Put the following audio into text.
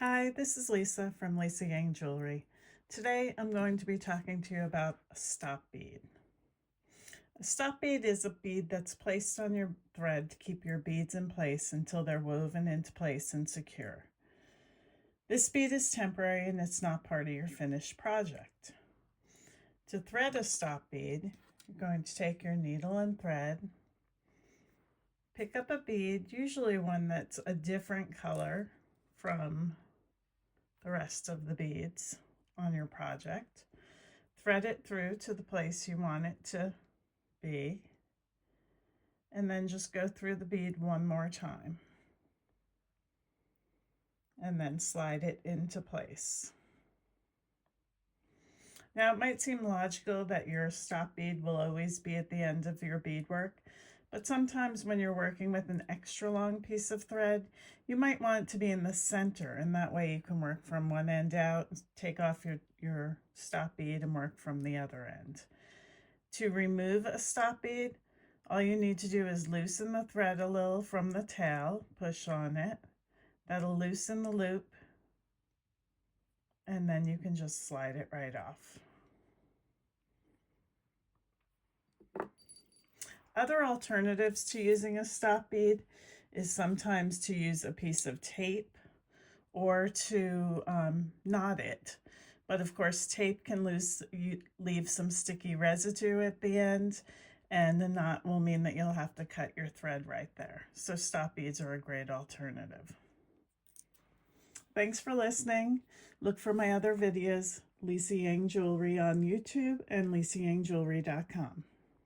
Hi, this is Lisa from Lisa Yang Jewelry. Today I'm going to be talking to you about a stop bead. A stop bead is a bead that's placed on your thread to keep your beads in place until they're woven into place and secure. This bead is temporary and it's not part of your finished project. To thread a stop bead, you're going to take your needle and thread, pick up a bead, usually one that's a different color from the rest of the beads on your project. Thread it through to the place you want it to be, and then just go through the bead one more time, and then slide it into place. Now, it might seem logical that your stop bead will always be at the end of your beadwork, but sometimes when you're working with an extra long piece of thread, you might want it to be in the center, and that way you can work from one end out, take off your stop bead and work from the other end. To remove a stop bead, all you need to do is loosen the thread a little from the tail, push on it. That'll loosen the loop, and then you can just slide it right off. Other alternatives to using a stop bead is sometimes to use a piece of tape or to knot it. But of course, tape can leave some sticky residue at the end, and the knot will mean that you'll have to cut your thread right there. So stop beads are a great alternative. Thanks for listening. Look for my other videos, Lisa Yang Jewelry on YouTube and lisayangjewelry.com.